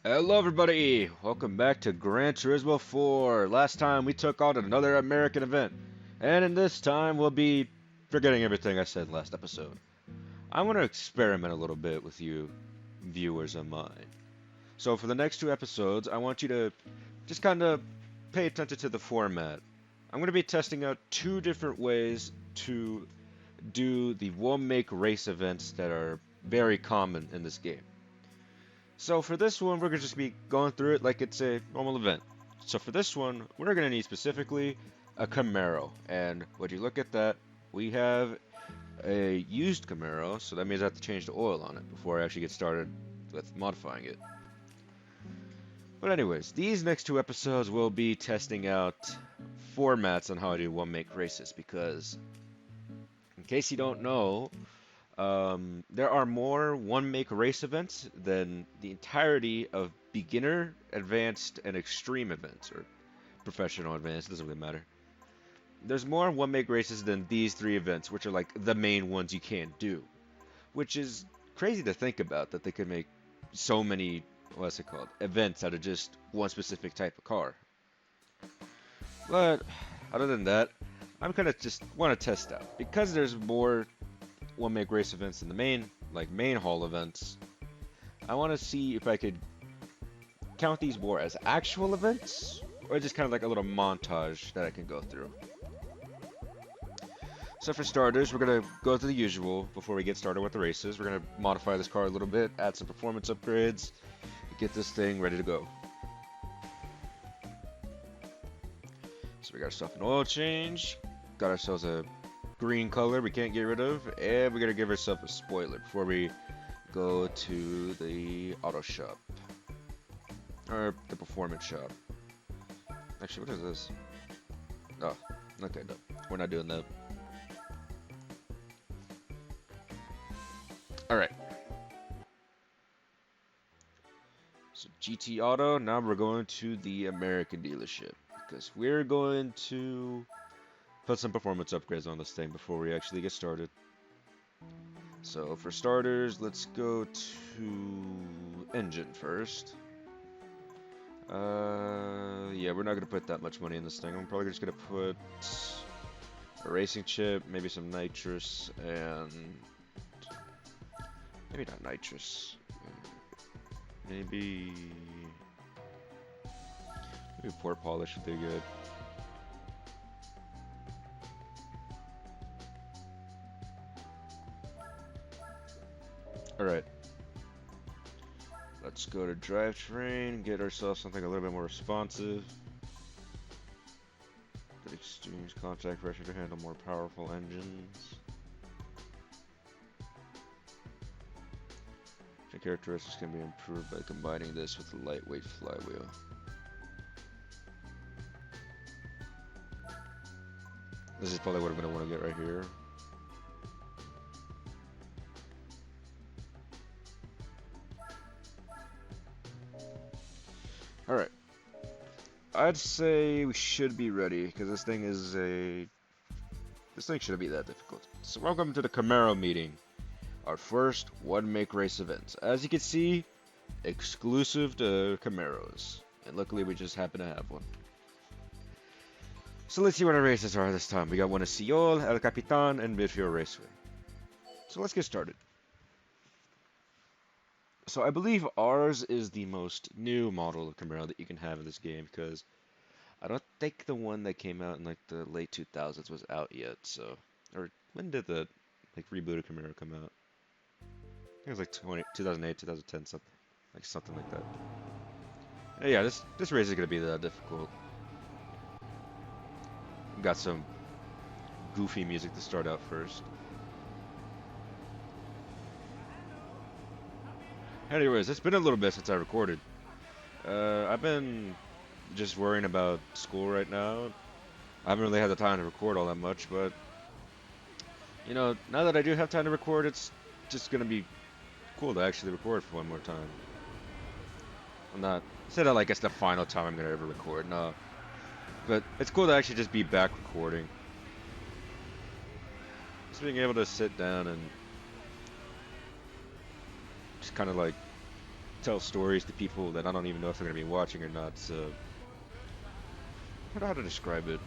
Hello everybody! Welcome back to Gran Turismo 4. Last time we took on another American event. And in this time we'll be forgetting everything I said last episode. I want to experiment a little bit with you viewers of mine. So for the next two episodes, I want you to just kind of pay attention to the format. I'm going to be testing out two different ways to do the one make race events that are very common in this game. So for this one, we're gonna just be going through it like it's a normal event. So for this one, we're gonna need specifically a Camaro. And when you look at that, we have a used Camaro, so that means I have to change the oil on it before I actually get started with modifying it. But anyways, these next two episodes will be testing out formats on how to do one make races because in case you don't know, there are more one make race events than the entirety of beginner, advanced, and extreme events, or professional advanced, doesn't really matter. There's more one make races than these three events, which are like the main ones you can't do. Which is crazy to think about that they could make so many, what's it called, events out of just one specific type of car. But other than that, I'm kind of just want to test out because there's more one make race events in the main hall events. I want to see if I could count these more as actual events or just kind of like a little montage that I can go through. So for starters, we're gonna go through the usual before we get started with the races. We're gonna modify this car a little bit, add some performance upgrades, get this thing ready to go. So we got ourselves an oil change, got ourselves a green color we can't get rid of, and we gotta give ourselves a spoiler before we go to the auto shop. Or the performance shop. Actually, what is this? Oh, okay, no. We're not doing that. Alright. So GT Auto, now we're going to the American dealership. Because we're going to put some performance upgrades on this thing before we actually get started. So for starters, let's go to engine first. Yeah, we're not gonna put that much money in this thing. I'm probably just gonna put a racing chip, maybe some nitrous, and maybe not nitrous. Maybe port polish would be good. All right. Let's go to drivetrain, get ourselves something a little bit more responsive. Good exchange contact pressure to handle more powerful engines. The characteristics can be improved by combining this with a lightweight flywheel. This is probably what I'm going to want to get right here. Alright. I'd say we should be ready, because this thing shouldn't be that difficult. So welcome to the Camaro meeting. Our first one make race event. As you can see, exclusive to Camaros. And luckily we just happen to have one. So let's see what our races are this time. We got one at Seoul, El Capitan, and Midfield Raceway. So let's get started. So I believe ours is the most new model of Camaro that you can have in this game because I don't think the one that came out in like the late 2000s was out yet. So, or when did the like rebooted Camaro come out? I think it was like 2008, 2010, something like that. Yeah, this race is gonna be that difficult. Got some goofy music to start out first. Anyways, it's been a little bit since I recorded. I've been just worrying about school right now. I haven't really had the time to record all that much, but you know, now that I do have time to record, it's just gonna be cool to actually record for one more time. I'm not say that like it's the final time I'm gonna ever record, no. But it's cool to actually just be back recording. Just being able to sit down and just kind of like tell stories to people that I don't even know if they're gonna be watching or not. So I don't know how to describe it.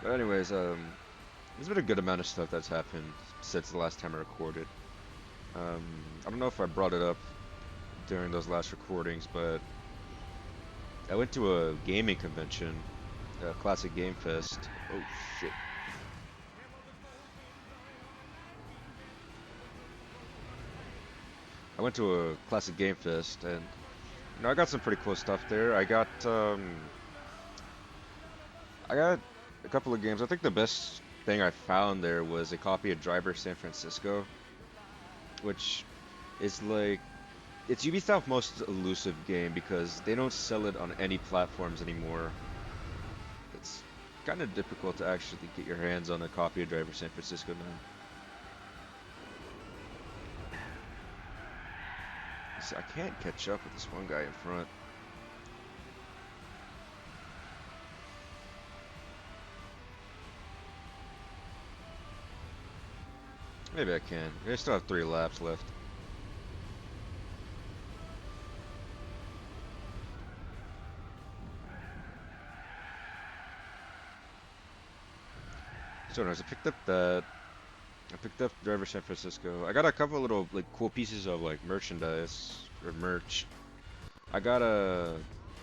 But anyways, there's been a good amount of stuff that's happened since the last time I recorded. Um, I don't know if I brought it up during those last recordings, but I went to a gaming convention, a Classic Game Fest. Oh shit. I went to a Classic Game Fest and I got some pretty cool stuff there. I got a couple of games. I think the best thing I found there was a copy of Driver San Francisco, which is like it's Ubisoft's most elusive game because they don't sell it on any platforms anymore. It's kind of difficult to actually get your hands on a copy of Driver San Francisco now. So I can't catch up with this one guy in front. Maybe I can. I still have 3 laps left. So anyways, I picked up that. I picked up Driver San Francisco. I got a couple of little like cool pieces of like merchandise or merch. I got a.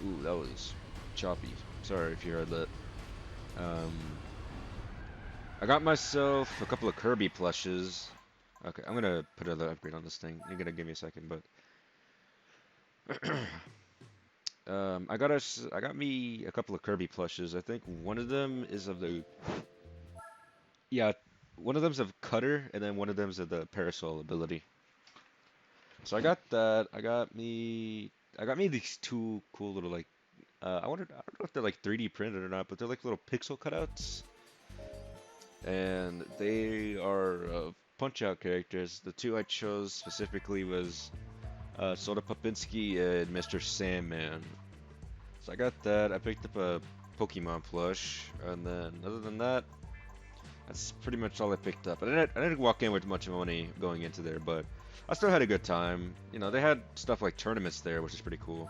Ooh, that was choppy. Sorry if you heard that. Um, I got myself a couple of Kirby plushes. Okay, I'm gonna put another upgrade on this thing. You're gonna give me a second, but I got me a couple of Kirby plushes. I think one of them is of the yeah, one of them's of Cutter, and then one of them's of the Parasol ability. So I got that. I got me these 2 cool little like I don't know if they're like 3D printed or not, but they're like little pixel cutouts, and they are Punch-Out characters. The 2 I chose specifically was Soda Popinski and Mr. Sandman. So I got that. I picked up a Pokemon plush, and then other than that, that's pretty much all I picked up. I didn't walk in with much money going into there, but I still had a good time. You know, they had stuff like tournaments there, which is pretty cool.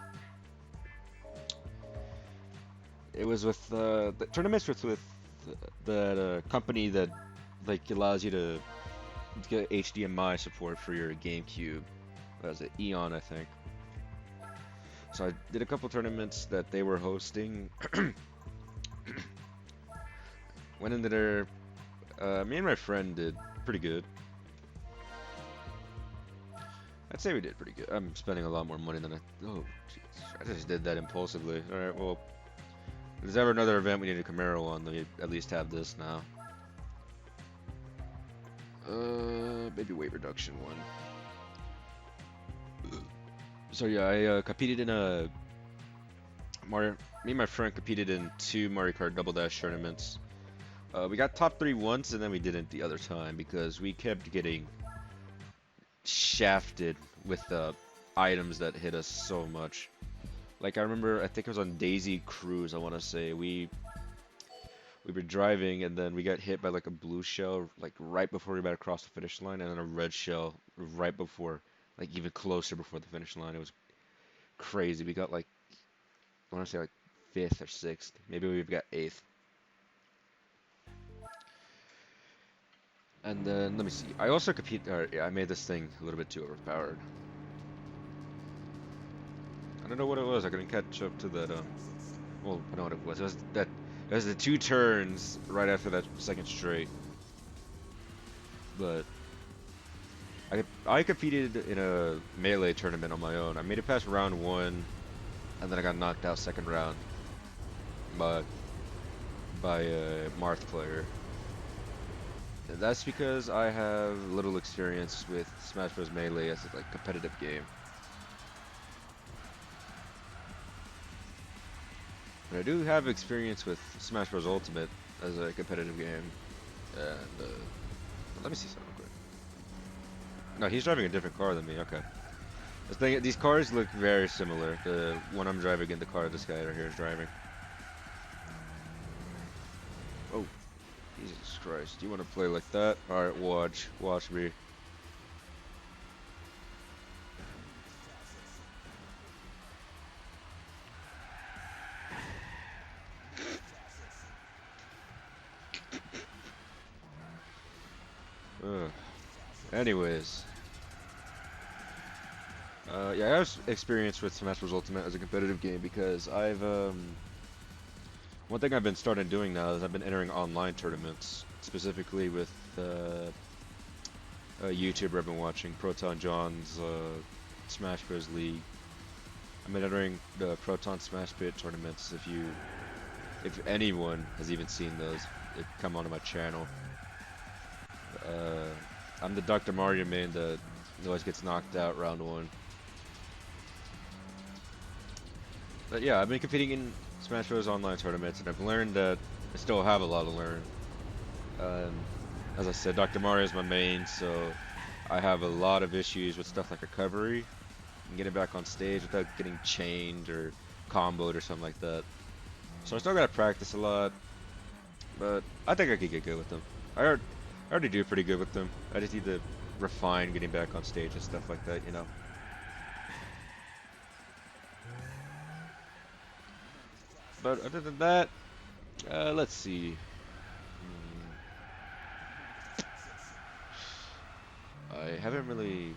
It was with the tournaments with the company that like allows you to get HDMI support for your GameCube. What was it? Eon, I think. So I did a couple tournaments that they were hosting. Went into there. Me and my friend did pretty good. I'd say we did pretty good. I'm spending a lot more money than oh, geez. I just did that impulsively. All right, well, if there's ever another event we need a Camaro on, then we at least have this now. Maybe weight reduction one. So yeah, I competed in a Mario. Me and my friend competed in 2 Mario Kart Double Dash tournaments. We got top 3 once, and then we didn't the other time because we kept getting shafted with the items that hit us so much. Like I remember, I think it was on Daisy Cruise. I want to say we were driving, and then we got hit by like a blue shell, like right before we were about to cross the finish line, and then a red shell right before, like even closer before the finish line. It was crazy. We got like I want to say like 5th or 6th. Maybe we've got 8th. And then let me see. I also compete. Yeah, I made this thing a little bit too overpowered. I don't know what it was. I couldn't catch up to that. Well, I know what it was. It was that. It was the 2 turns right after that second straight. But I competed in a melee tournament on my own. I made it past round 1, and then I got knocked out second round by a Marth player. That's because I have little experience with Smash Bros. Melee as a like competitive game. But I do have experience with Smash Bros. Ultimate as a competitive game. And let me see something real quick. No, he's driving a different car than me. Okay. These cars look very similar. The one I'm driving and the car this guy right here is driving. Oh, Jesus Christ. Christ. Do you want to play like that? Alright, watch me. Ugh. Anyways. Yeah, I have experience with Smash Bros. Ultimate as a competitive game because one thing I've been started doing now is I've been entering online tournaments, specifically with a YouTuber I've been watching, Proton John's Smash Bros. League. I've been entering the Proton Smash Pit tournaments. If anyone has even seen those, it come onto my channel. Uh, I'm the Dr. Mario main that always gets knocked out round one. But yeah, I've been competing in Smash Bros. Online tournaments, and I've learned that I still have a lot to learn. Um, as I said, Dr. Mario is my main, so I have a lot of issues with stuff like recovery and getting back on stage without getting chained or comboed or something like that. So I still gotta practice a lot, but I think I could get good with them. I already do pretty good with them. I just need to refine getting back on stage and stuff like that, you know. But other than that, let's see. I haven't really,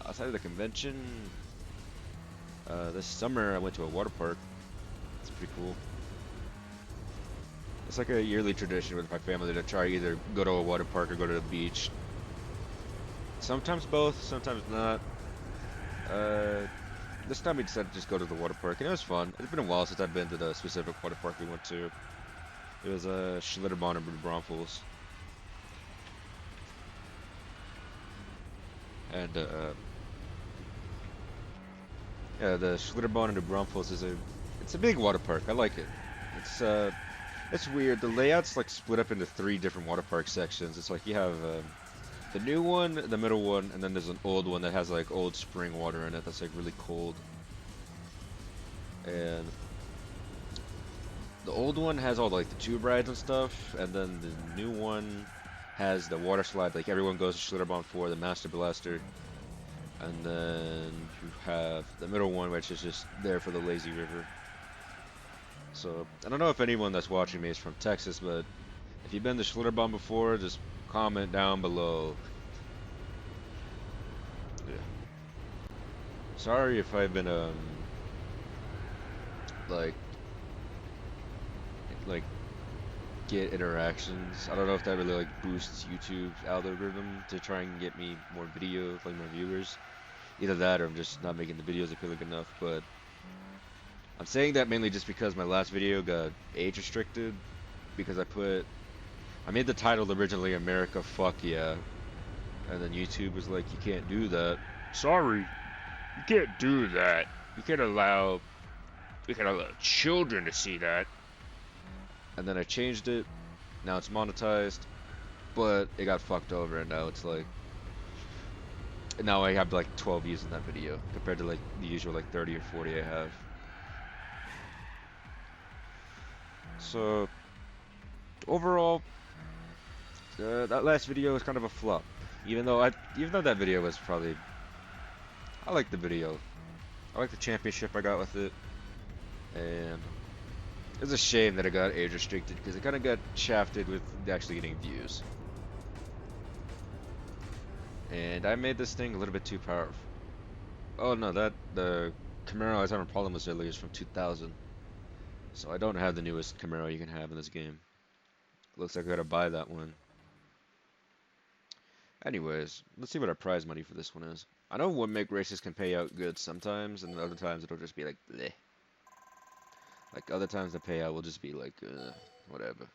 outside of the convention, this summer I went to a water park. It's pretty cool. It's like a yearly tradition with my family to try either go to a water park or go to the beach. Sometimes both, sometimes not. Uh, this time we decided to just go to the water park, and it was fun. It's been a while since I've been to the specific water park we went to. It was Schlitterbahn and Braunfels. And yeah, the Schlitterbahn and the Braunfels it's a big water park. I like it. It's it's weird. The layout's like split up into three different water park sections. It's like you have the new one, the middle one, and then there's an old one that has like old spring water in it that's like really cold. And the old one has all like the tube rides and stuff, and then the new one has the water slide. Like everyone goes to Schlitterbahn for the Master Blaster, and then you have the middle one, which is just there for the lazy river. So I don't know if anyone that's watching me is from Texas, but if you've been to Schlitterbahn before, just comment down below. Yeah. Sorry if I've been like like get interactions. I don't know if that really like boosts YouTube's algorithm to try and get me more video, like more viewers. Either that or I'm just not making the videos appealing enough, but I'm saying that mainly just because my last video got age restricted because I made the title originally America Fuck Yeah, and then YouTube was like, you can't do that. Sorry, you can't do that. You can't allow children to see that. And then I changed it. Now it's monetized, but it got fucked over, and now it's like now I have like 12 views in that video compared to like the usual like 30 or 40 I have. So overall, that last video was kind of a flop. Even though that video was probably, I like the video. I like the championship I got with it, and it's a shame that it got age restricted because it kind of got shafted with actually getting views. And I made this thing a little bit too powerful. Oh no, the Camaro I was having a problem with earlier is from 2000. So I don't have the newest Camaro you can have in this game. Looks like I gotta buy that one. Anyways, let's see what our prize money for this one is. I know one make races can pay out good sometimes, and other times it'll just be like bleh. Like other times the payout will just be like whatever.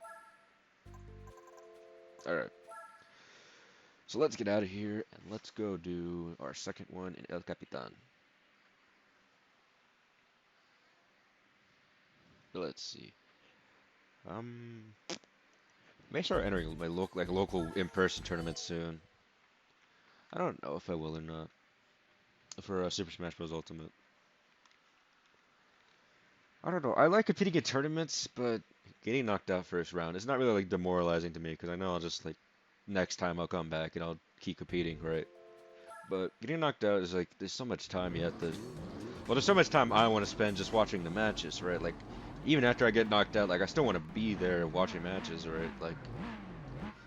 Alright. So let's get out of here and let's go do our second one in El Capitan. Let's see. May start entering my local in-person tournaments soon. I don't know if I will or not for Super Smash Bros. Ultimate. I don't know. I like competing in tournaments, but getting knocked out first round, it's not really like demoralizing to me because I know I'll just like next time I'll come back and I'll keep competing, right? But getting knocked out is like there's so much time you have to. Well, there's so much time I want to spend just watching the matches, right? Like even after I get knocked out, like I still want to be there watching matches, right? Like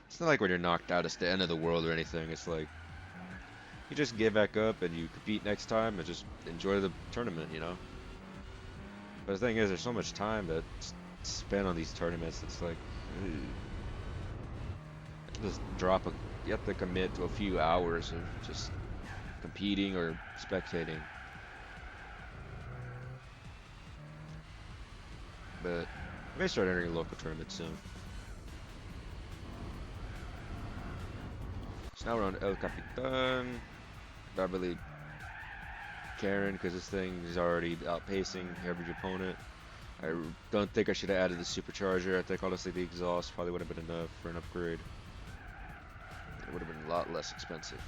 it's not like when you're knocked out, it's the end of the world or anything. It's like you just get back up and you compete next time and just enjoy the tournament, you know? But the thing is, there's so much time that's spent on these tournaments. It's like, ugh. Just drop a, you have to commit to a few hours of just competing or spectating. But I may start entering local tournaments soon. So now we're on El Capitan. Not really caring because this thing is already outpacing every opponent. I don't think I should have added the supercharger. I think honestly the exhaust probably would have been enough for an upgrade. It would have been a lot less expensive.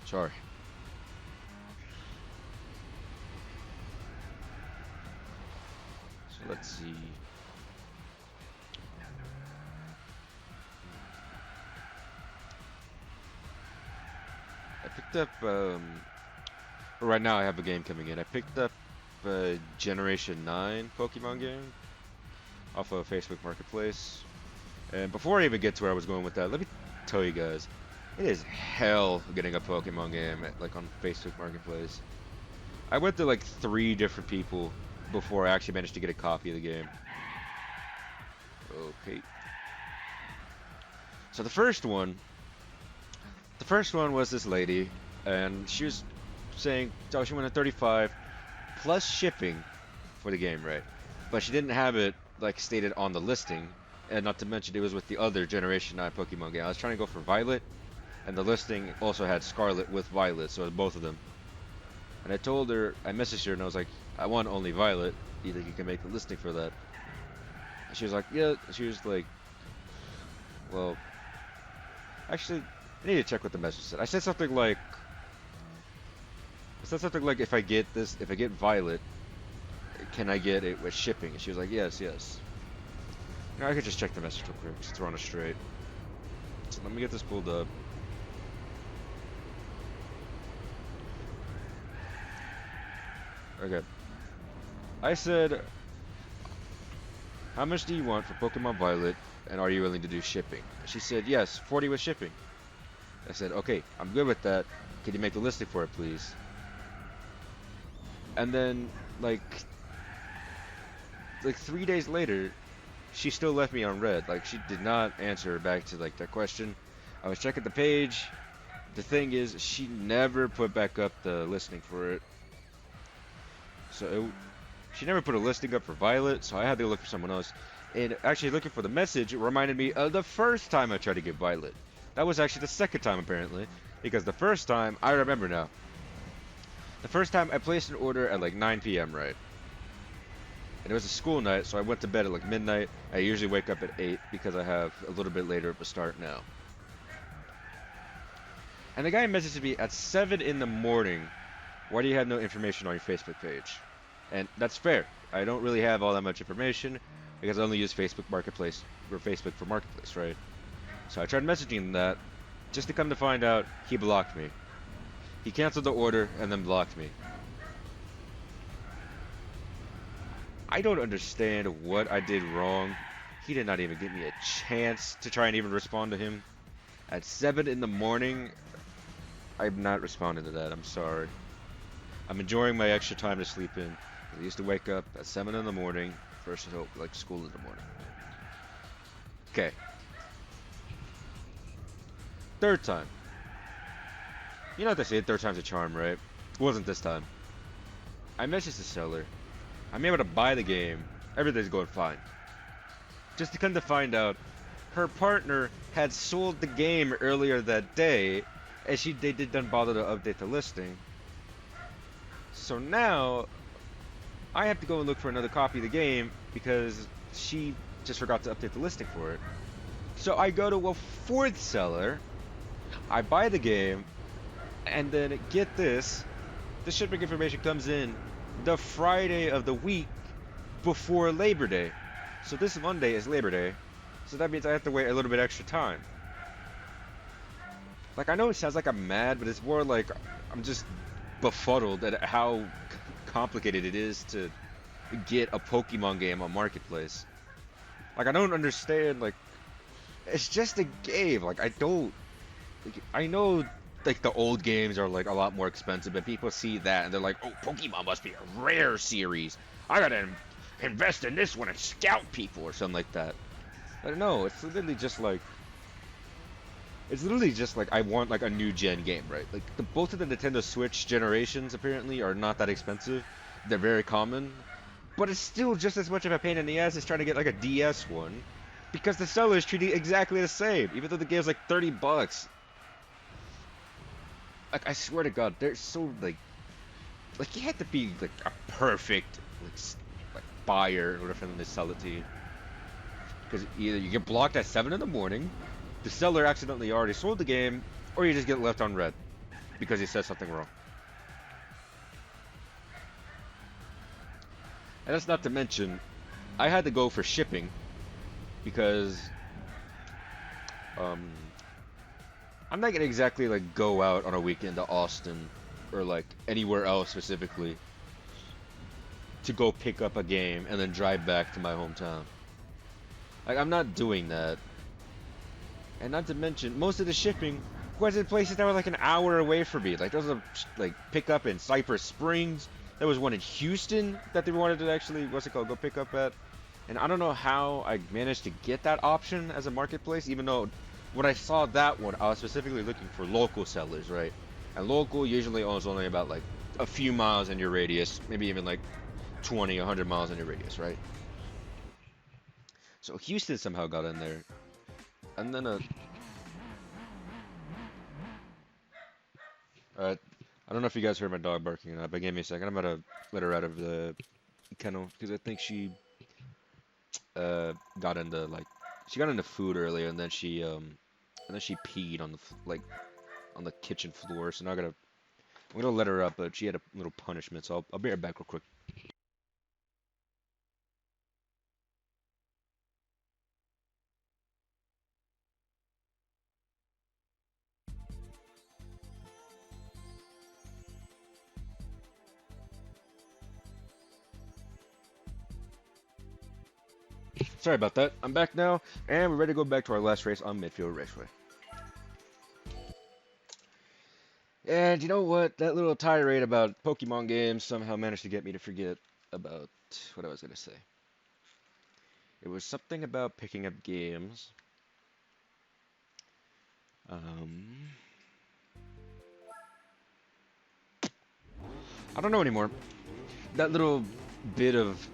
Sorry. So let's see. I picked up, right now I have a game coming in. I picked up a Generation 9 Pokemon game off of Facebook Marketplace. And before I even get to where I was going with that, let me tell you guys, it is hell getting a Pokemon game like on Facebook Marketplace. I went to like 3 different people before I actually managed to get a copy of the game. Okay. So the first one was this lady, and she was saying, oh, she wanted 35 plus shipping for the game, right? But she didn't have it like stated on the listing, and not to mention it was with the other Generation 9 Pokemon game. I was trying to go for Violet, and the listing also had Scarlet with Violet, so it was both of them. And I told her, I messaged her, and I was like, I want only Violet. Do you think you can make the listing for that? And she was like, yeah. She was like, well, actually, I need to check what the message said. I said something like, if I get this, if I get Violet, can I get it with shipping? And she was like, yes, yes. You know, I could just check the message real quick, just to run it straight. So let me get this pulled up. Okay. I said, how much do you want for Pokemon Violet, and are you willing to do shipping? She said, yes, 40 with shipping. I said, okay, I'm good with that. Can you make the listing for it, please? And then, like 3 days later, she still left me on red. Like, she did not answer back to, like, that question. I was checking the page. The thing is, she never put back up the listing for it. So, she never put a listing up for Violet, so I had to look for someone else. And actually looking for the message, it reminded me of the first time I tried to get Violet. That was actually the second time, apparently. Because the first time, I remember now. The first time I placed an order at like 9 p.m., right? And it was a school night, so I went to bed at like midnight. I usually wake up at 8 because I have a little bit later of a start now. And the guy messaged me at 7 in the morning, why do you have no information on your Facebook page? And that's fair. I don't really have all that much information because I only use Facebook Marketplace, or Facebook for Marketplace, right? So I tried messaging him that, just to come to find out, he blocked me. He canceled the order and then blocked me. I don't understand what I did wrong. He did not even give me a chance to try and even respond to him. At 7 in the morning, I'm not responding to that. I'm sorry. I'm enjoying my extra time to sleep in. I used to wake up at 7 in the morning, first hope, like school in the morning. Okay. Third time. You know what they say, third time's a charm, right? It wasn't this time. I messaged the seller. I'm able to buy the game. Everything's going fine. Just to come to find out, her partner had sold the game earlier that day, and they didn't bother to update the listing. So now, I have to go and look for another copy of the game because she just forgot to update the listing for it. So I go to a fourth seller, I buy the game, And then get this, the shipping information comes in the Friday of the week before Labor Day. So this Monday is Labor Day. So that means I have to wait a little bit extra time. Like, I know it sounds like I'm mad, but it's more like I'm just befuddled at how complicated it is to get a Pokemon game on Marketplace. Like, I don't understand, like, it's just a game. Like, I don't, like, I know, like, the old games are, like, a lot more expensive, but people see that and they're like, oh, Pokemon must be a rare series. I gotta invest in this one and scout people or something like that. But no, it's literally just like I want like a new gen game, right? Like both of the Nintendo Switch generations apparently are not that expensive. They're very common, but it's still just as much of a pain in the ass as trying to get like a DS one, because the sellers treat it exactly the same, even though the game's like 30 bucks. Like I swear to God, they're so like you have to be like a perfect like buyer in order for them to sell it to you. Because either you get blocked at 7 in the morning, the seller accidentally already sold the game, or you just get left on red because he says something wrong. And that's not to mention, I had to go for shipping because um, I'm not gonna exactly like go out on a weekend to Austin or like anywhere else specifically to go pick up a game and then drive back to my hometown. Like I'm not doing that. And not to mention, most of the shipping was in places that were like an hour away from me. Like there was a like pickup in Cypress Springs. There was one in Houston that they wanted to actually, what's it called, go pick up at. And I don't know how I managed to get that option as a marketplace, even though when I saw that one, I was specifically looking for local sellers, right? And local usually owns only about like a few miles in your radius, maybe even like 20, 100 miles in your radius, right? So Houston somehow got in there. And then I don't know if you guys heard my dog barking or not, but give me a second. I'm gonna let her out of the kennel because I think she got into like she got into food earlier and then she peed on the like on the kitchen floor. So now I'm gonna let her up, but she had a little punishment. So I'll be right back real quick. Sorry about that. I'm back now, and we're ready to go back to our last race on Midfield Raceway. And you know what? That little tirade about Pokemon games somehow managed to get me to forget about what I was gonna say. It was something about picking up games. Um, I don't know anymore. That little bit of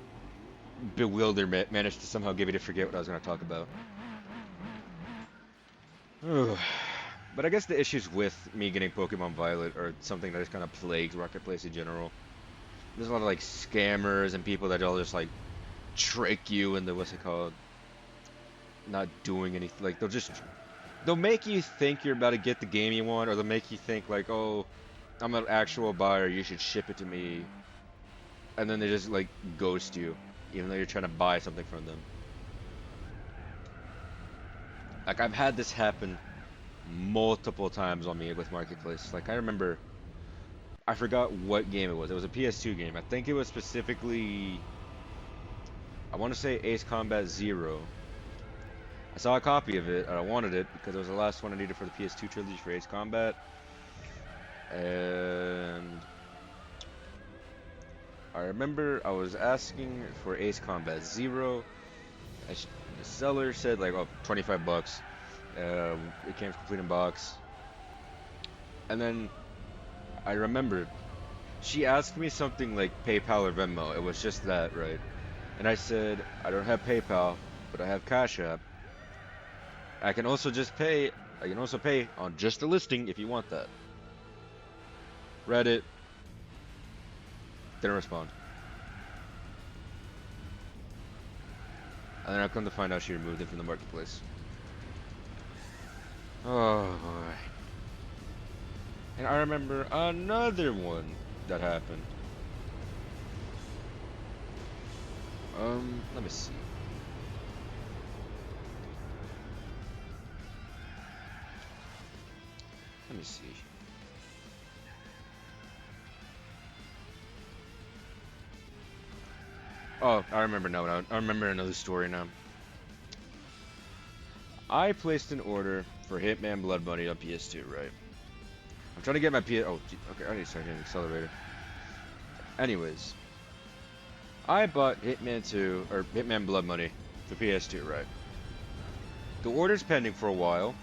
bewilderment managed to somehow get me to forget what I was going to talk about. But I guess the issues with me getting Pokemon Violet are something that just kind of plagues Marketplace in general. There's a lot of like scammers and people that will just like trick you into what's it called, not doing anything. Like they'll make you think you're about to get the game you want, or they'll make you think like, oh, I'm an actual buyer, you should ship it to me, and then they just like ghost you, even though you're trying to buy something from them. Like I've had this happen multiple times on me with Marketplace. Like I remember, I forgot what game it was. It was a PS2 game. I think it was specifically, I want to say Ace Combat Zero. I saw a copy of it and I wanted it because it was the last one I needed for the PS2 trilogy for Ace Combat. And I remember I was asking for Ace Combat Zero. The seller said like, oh, 25 bucks. It came complete in box. And then I remembered she asked me something like PayPal or Venmo. It was just that, right? And I said, I don't have PayPal, but I have Cash App. I can also just pay. I can also pay on just the listing if you want that. Read it, didn't respond. And then I come to find out she removed it from the marketplace. Oh boy. And I remember another one that happened. Let me see. Let me see. Oh, I remember now. I remember another story now. I placed an order for Hitman Blood Money on PS2, right? I'm trying to get my PS. Oh, okay. I need to start hitting the accelerator. Anyways, I bought Hitman 2 or Hitman Blood Money for PS2, right? The order's pending for a while,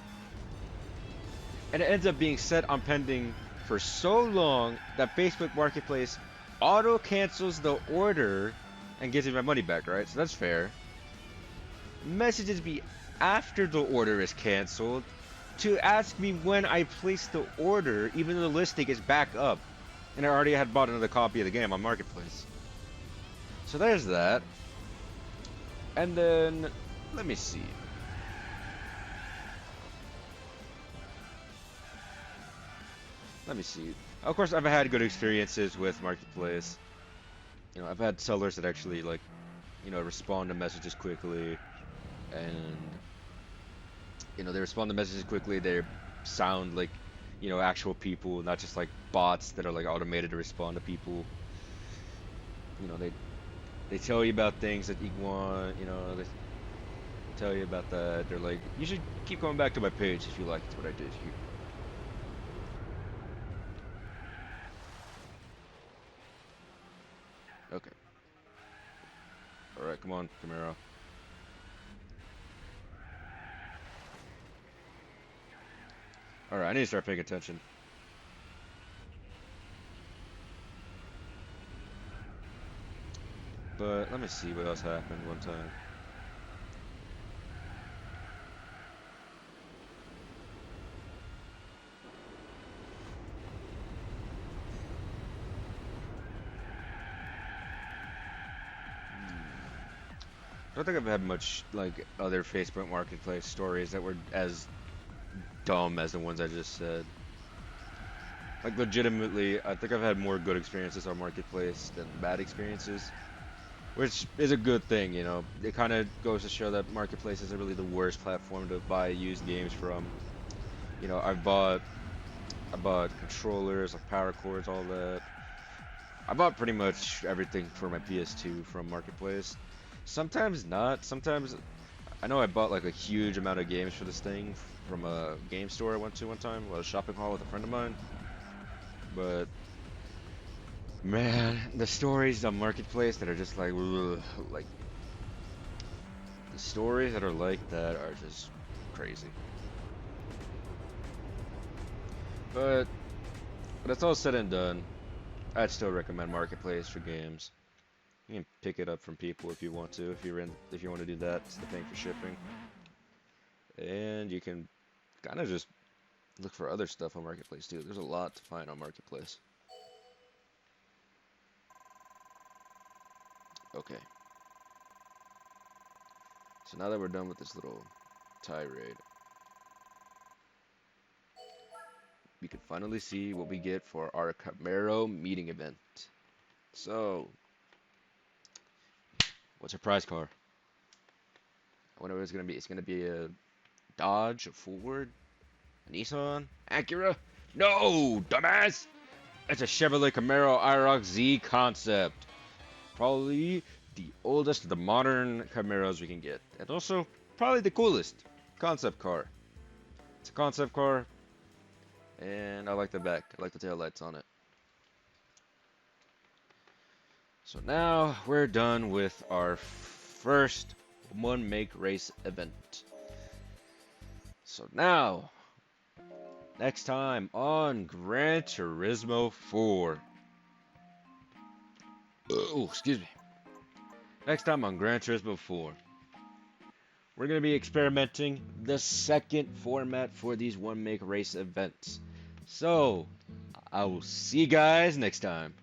and it ends up being set on pending for so long that Facebook Marketplace auto cancels the order and gives me my money back, right? So that's fair. Messages me after the order is canceled to ask me when I placed the order, even though the listing is back up, and I already had bought another copy of the game on Marketplace. So there's that. And then, let me see. Let me see. Of course, I've had good experiences with Marketplace. You know, I've had sellers that actually, like, you know, respond to messages quickly. And, you know, they respond to messages quickly. They sound like, you know, actual people, not just like bots that are like automated to respond to people. You know, they tell you about things that you want, you know, they tell you about that. They're like, you should keep going back to my page if you liked what I did here. Okay. Alright, come on, Camaro. Alright, I need to start paying attention. But let me see what else happened one time. I don't think I've had much like other Facebook Marketplace stories that were as dumb as the ones I just said. Like legitimately, I think I've had more good experiences on Marketplace than bad experiences, which is a good thing, you know. It kind of goes to show that Marketplace isn't really the worst platform to buy used games from. You know, I bought controllers, like power cords, all that. I bought pretty much everything for my PS2 from Marketplace. Sometimes not. Sometimes I know I bought like a huge amount of games for this thing from a game store I went to one time, a shopping hall with a friend of mine. But man, the stories on Marketplace that are just like, ugh, like the stories that are like that are just crazy. But when it's all said and done, I'd still recommend Marketplace for games. You can pick it up from people if you want to, if you want to do that, instead of paying for shipping. And you can kind of just look for other stuff on Marketplace too. There's a lot to find on Marketplace. Okay. So now that we're done with this little tirade, we can finally see what we get for our Camaro meeting event. So, what's our prize car? I wonder what it's gonna be. It's gonna be a Dodge, a Ford, a Nissan, Acura? No, dumbass! It's a Chevrolet Camaro IROC Z concept. Probably the oldest of the modern Camaros we can get. And also, probably the coolest concept car. It's a concept car, and I like the back. I like the tail lights on it. So now we're done with our first one make race event. So now, next time on Gran Turismo 4. Oh, excuse me. Next time on Gran Turismo 4, we're going to be experimenting the second format for these one make race events. So, I will see you guys next time.